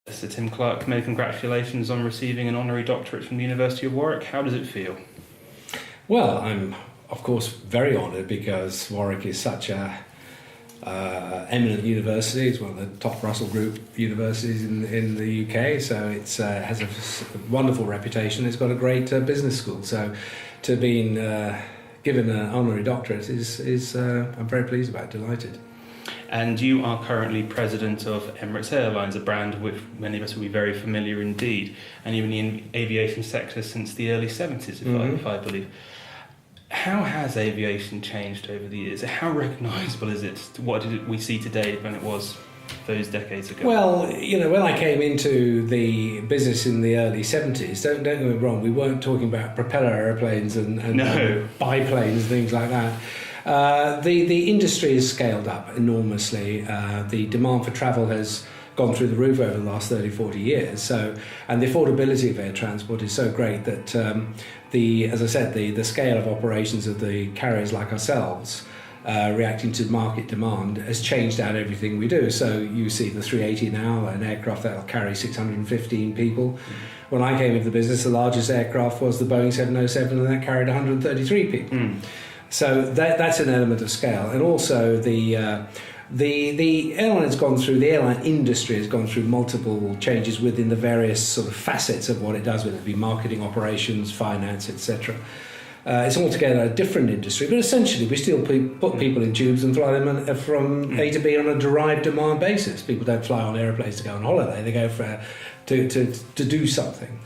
Mr. Tim Clark, many congratulations on receiving an honorary doctorate from the University of Warwick. How does it feel? Well, I'm of course very honoured because Warwick is such a eminent university. It's one of the top Russell Group universities in the UK, so it has a wonderful reputation. It's got a great business school. So to have been given an honorary doctorate is I'm very pleased about, delighted. And you are currently president of Emirates Airlines, a brand which many of us will be very familiar indeed, and you've been in the aviation sector since the early 70s, if I believe. How has aviation changed over the years? How recognisable is it? What did we see today than it was those decades ago? Well, when I came into the business in the early 70s, don't get me wrong, we weren't talking about propeller aeroplanes and biplanes, things like that. The industry has scaled up enormously. The demand for travel has gone through the roof over the last 30, 40 years. And the affordability of air transport is so great that, as I said, the scale of operations of the carriers like ourselves reacting to market demand has changed out everything we do. So you see the 380 now, an aircraft that will carry 615 people. When I came into the business, the largest aircraft was the Boeing 707, and that carried 133 people. So that's an element of scale, and also the airline industry has gone through multiple changes within the various sort of facets of what it does, whether it be marketing, operations, finance, etc. It's altogether a different industry, but essentially we still put people in tubes and fly them from A to B on a derived demand basis. People don't fly on aeroplanes to go on holiday; they go to do something.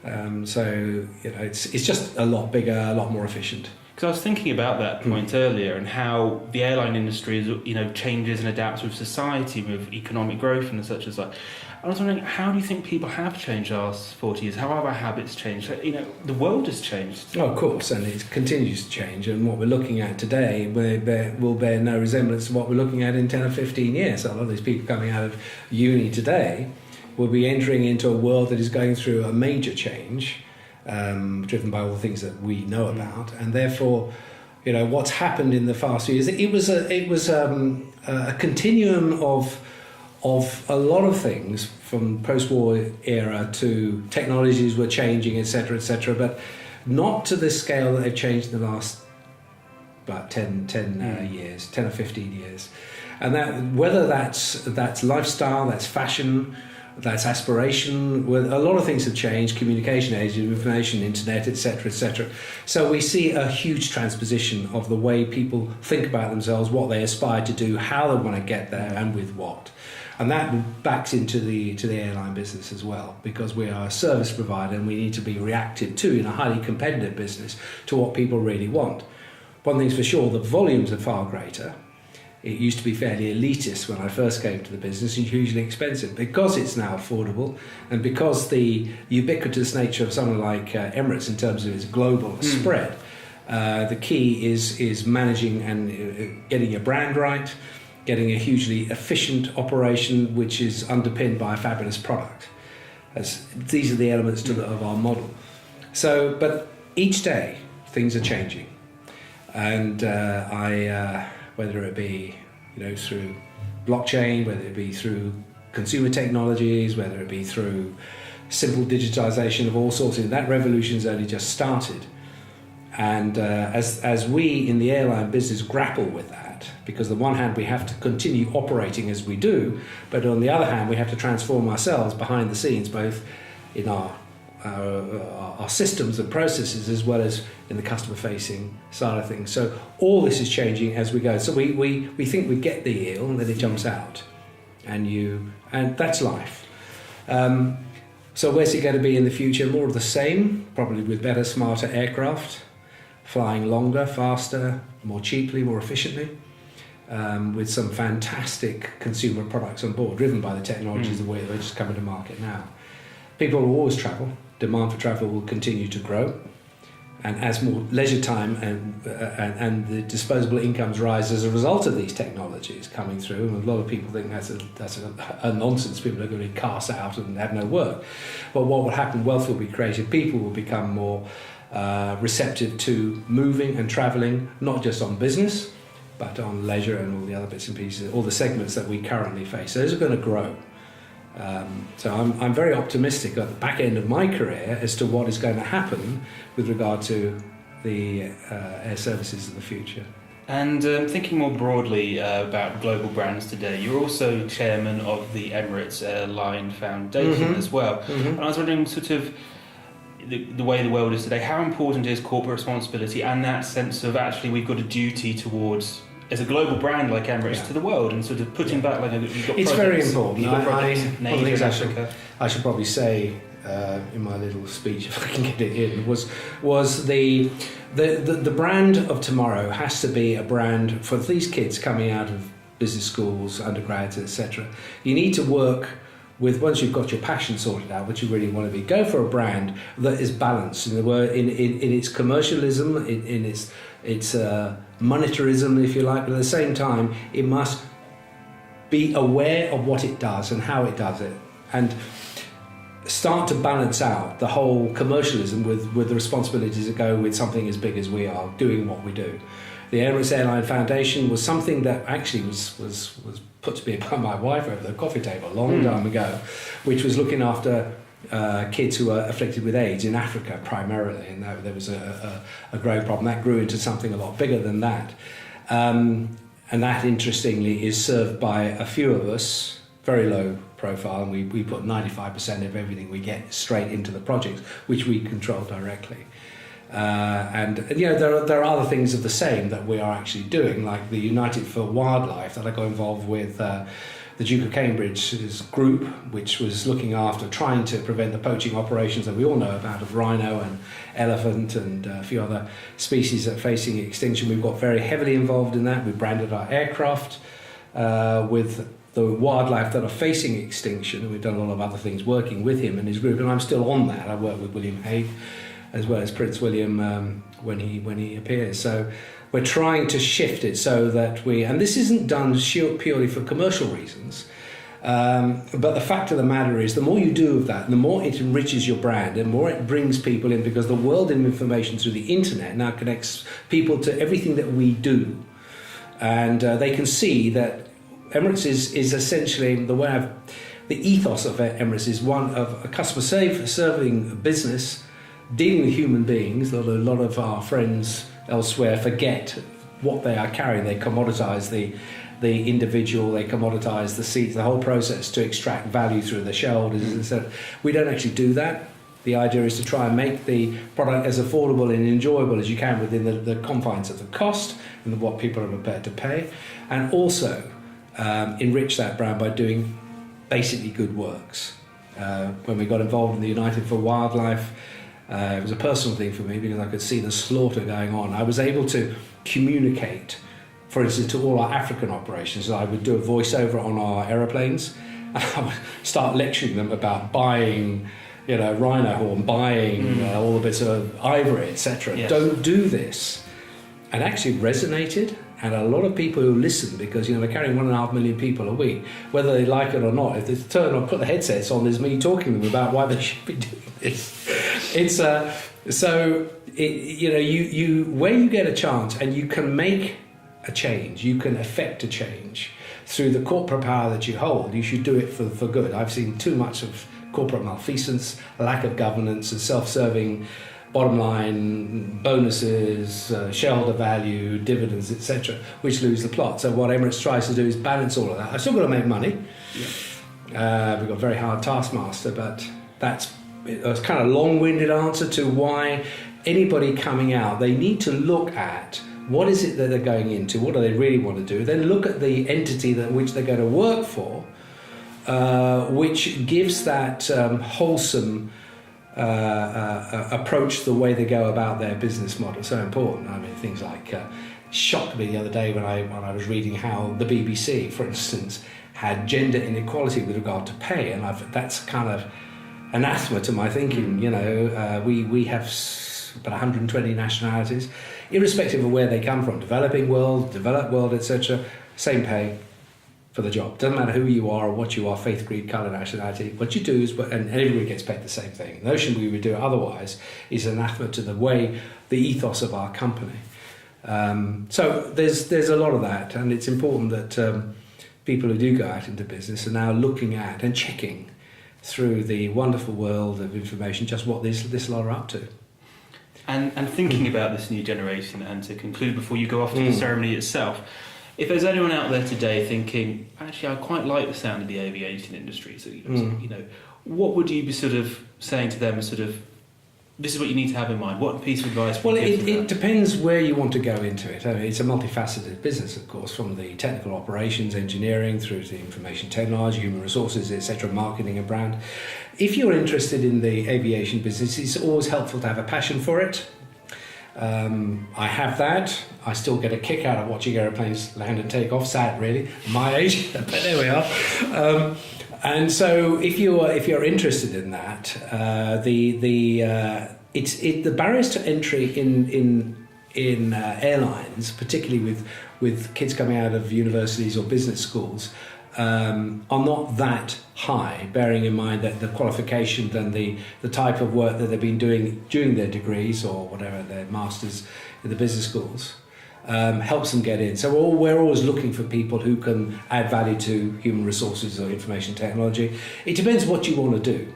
It's just a lot bigger, a lot more efficient. Because I was thinking about that point earlier and how the airline industry changes and adapts with society, with economic growth and such as that. I was wondering, how do you think people have changed the last 40 years? How have our habits changed? The world has changed. Oh, of course, and it continues to change. And what we're looking at today will bear no resemblance to what we're looking at in 10 or 15 years. So a lot of these people coming out of uni today will be entering into a world that is going through a major change. Driven by all the things that we know about, and therefore, what's happened in the past few years. It was a continuum of a lot of things from post-war era to technologies were changing, etc., but not to the scale that they've changed in the last about 10 years, 10 or 15 years, and that whether that's lifestyle, that's fashion. That's aspiration. Well, a lot of things have changed, communication age, information, internet, etc. So we see a huge transposition of the way people think about themselves, what they aspire to do, how they want to get there, and with what. And that backs into the airline business as well, because we are a service provider and we need to be reactive to, in a highly competitive business, to what people really want. One thing's for sure, the volumes are far greater. It used to be fairly elitist when I first came to the business and hugely expensive. Because it's now affordable, and because the ubiquitous nature of something like Emirates in terms of its global spread, the key is managing and getting your brand right, getting a hugely efficient operation which is underpinned by a fabulous product. These are the elements of our model. So, but each day things are changing, and whether it be through blockchain, whether it be through consumer technologies, whether it be through simple digitization of all sorts, that revolution's only just started. And as we in the airline business grapple with that, because on the one hand we have to continue operating as we do, but on the other hand we have to transform ourselves behind the scenes, both in our systems and processes as well as in the customer-facing side of things. So all this is changing as we go. So we think we get the eel and then it jumps out, and that's life. So where's it going to be in the future? More of the same, probably with better, smarter aircraft, flying longer, faster, more cheaply, more efficiently, with some fantastic consumer products on board, driven by the technologies that are just coming to market now. People will always travel. Demand for travel will continue to grow, and as more leisure time and the disposable incomes rise as a result of these technologies coming through, and a lot of people think that's a nonsense. People are going to be cast out and have no work. But what will happen? Wealth will be created. People will become more receptive to moving and travelling, not just on business, but on leisure and all the other bits and pieces, all the segments that we currently face. Those are going to grow. So I'm very optimistic at the back end of my career as to what is going to happen with regard to the air services of the future. And thinking more broadly about global brands today, you're also chairman of the Emirates Airline Foundation as well. And I was wondering, sort of, the way the world is today, how important is corporate responsibility and that sense of actually we've got a duty towards, as a global brand like Emirates, to the world, and sort of putting back, like, you've got it's projects, very important. You've got projects in Asia and Africa. I should probably say in my little speech, if I can get it in, was the brand of tomorrow has to be a brand for these kids coming out of business schools, undergrads, etc. You need to work with, once you've got your passion sorted out, what you really want to be, go for a brand that is balanced in its commercialism, in its monetarism, if you like, but at the same time it must be aware of what it does and how it does it, and start to balance out the whole commercialism with the responsibilities that go with something as big as we are, doing what we do. The Emirates Airline Foundation was something that actually was put to me by my wife over the coffee table a long time ago, which was looking after kids who are afflicted with AIDS in Africa primarily, and there was a growing problem. That grew into something a lot bigger than that. And that, interestingly, is served by a few of us, very low profile, and we put 95% of everything we get straight into the projects, which we control directly. And there are other things of the same that we are actually doing, like the United for Wildlife that I got involved with the Duke of Cambridge's group, which was looking after trying to prevent the poaching operations that we all know about of rhino and elephant and a few other species that are facing extinction. We've got very heavily involved in that. We branded our aircraft with the wildlife that are facing extinction, and we've done a lot of other things working with him and his group, and I'm still on that. I work with William Hague as well as Prince William when he appears. So we're trying to shift it so that and this isn't done purely for commercial reasons, but the fact of the matter is the more you do of that, the more it enriches your brand and more it brings people in, because the world of information through the internet now connects people to everything that we do, and they can see that Emirates is essentially the ethos of Emirates is one of a customer serving business dealing with human beings. A lot of our friends elsewhere forget what they are carrying. They commoditize the individual, they commoditize the seats, the whole process to extract value through the shareholders. And so we don't actually do that. The idea is to try and make the product as affordable and enjoyable as you can within the confines of the cost and what people are prepared to pay, and also enrich that brand by doing basically good works. When we got involved in the United for Wildlife, it was a personal thing for me because I could see the slaughter going on. I was able to communicate, for instance, to all our African operations. I would do a voiceover on our aeroplanes, and I would start lecturing them about buying, rhino horn, buying all the bits of ivory, etc. Yes. Don't do this. And actually resonated. And a lot of people who listen, because we're carrying 1.5 million people a week, whether they like it or not, if they turn or put the headsets on, there's me talking to them about why they should be doing this. It's you where you get a chance and you can make a change, you can effect a change through the corporate power that you hold. You should do it for good. I've seen too much of corporate malfeasance, lack of governance, and self-serving. Bottom line, bonuses, shareholder value, dividends, etc., which lose the plot. So what Emirates tries to do is balance all of that. I've still got to make money. Yeah. We've got a very hard taskmaster, but that's a kind of long-winded answer to why anybody coming out, they need to look at what is it that they're going into, what do they really want to do, then look at the entity which they're going to work for, which gives that wholesome approach to the way they go about their business model. So important. I mean, things like shocked me the other day when I was reading how the BBC, for instance, had gender inequality with regard to pay, and that's kind of anathema to my thinking. We have about 120 nationalities, irrespective of where they come from, developing world, developed world, etc. Same pay for the job. Doesn't matter who you are or what you are, faith, creed, colour, nationality. What you do is, and everybody gets paid the same thing. The notion we would do it otherwise is anathema to the ethos of our company. So there's a lot of that, and it's important that people who do go out into business are now looking at and checking through the wonderful world of information just what this lot are up to. And thinking about this new generation, and to conclude before you go off to the ceremony itself, if there's anyone out there today thinking, actually, I quite like the sound of the aviation industry, so you know, what would you be sort of saying to them? Sort of, this is what you need to have in mind. What piece of advice? Well, it depends where you want to go into it. I mean, it's a multifaceted business, of course, from the technical operations, engineering, through to information technology, human resources, etc., marketing and brand. If you're interested in the aviation business, it's always helpful to have a passion for it. I have that. I still get a kick out of watching aeroplanes land and take off. Sad, really, my age, but there we are. And so, if you're interested in that, the barriers to entry in airlines, particularly with kids coming out of universities or business schools, are not that high, bearing in mind that the qualifications and the type of work that they've been doing during their degrees or whatever, their masters in the business schools, helps them get in. So we're always looking for people who can add value to human resources or information technology. It depends what you want to do.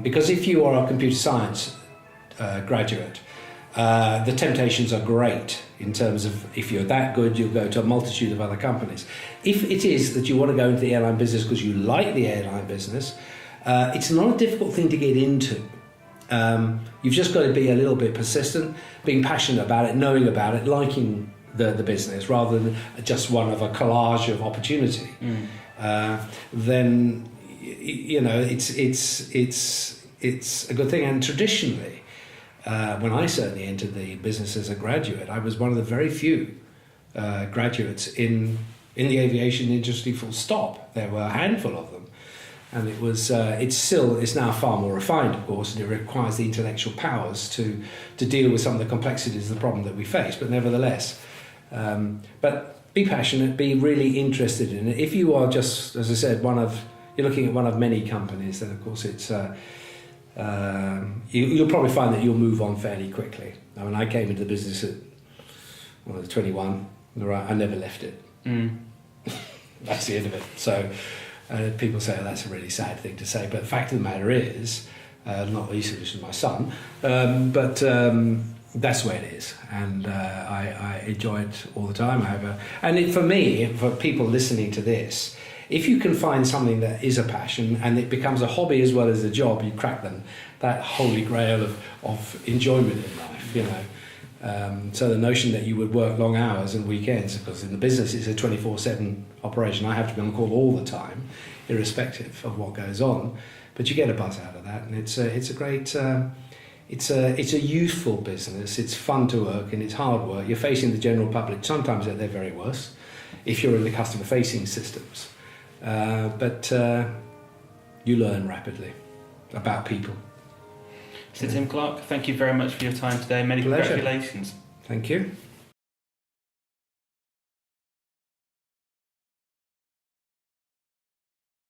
Because if you are a computer science graduate, the temptations are great in terms of if you're that good, you'll go to a multitude of other companies. If it is that you want to go into the airline business because you like the airline business, it's not a difficult thing to get into. You've just got to be a little bit persistent, being passionate about it, knowing about it, liking the business rather than just one of a collage of opportunity. Then you know it's a good thing. And traditionally, when I certainly entered the business as a graduate, I was one of the very few graduates in the aviation industry, full stop. There were a handful of them. And it was. It's now far more refined, of course, and it requires the intellectual powers to deal with some of the complexities of the problem that we face. But nevertheless, but be passionate, be really interested in it. If you are just, as I said, you're looking at one of many companies, then of course it's. You'll probably find that you'll move on fairly quickly. I mean, I came into the business at 21. Right, I never left it. That's the end of it. So. People say, oh, that's a really sad thing to say, but the fact of the matter is, not least of this is my son, but that's the way it is, and I enjoy it all the time. For me, for people listening to this, if you can find something that is a passion and it becomes a hobby as well as a job, you crack that holy grail of enjoyment in life, you know. So the notion that you would work long hours and weekends, because in the business it's a 24/7 operation, I have to be on call all the time, irrespective of what goes on. But you get a buzz out of that, and it's a great, it's a youthful business. It's fun to work and it's hard work. You're facing the general public sometimes at their very worst, if you're in the customer-facing systems. But you learn rapidly about people. So Tim Clark, thank you very much for your time today. Many Pleasure. congratulations. Thank you.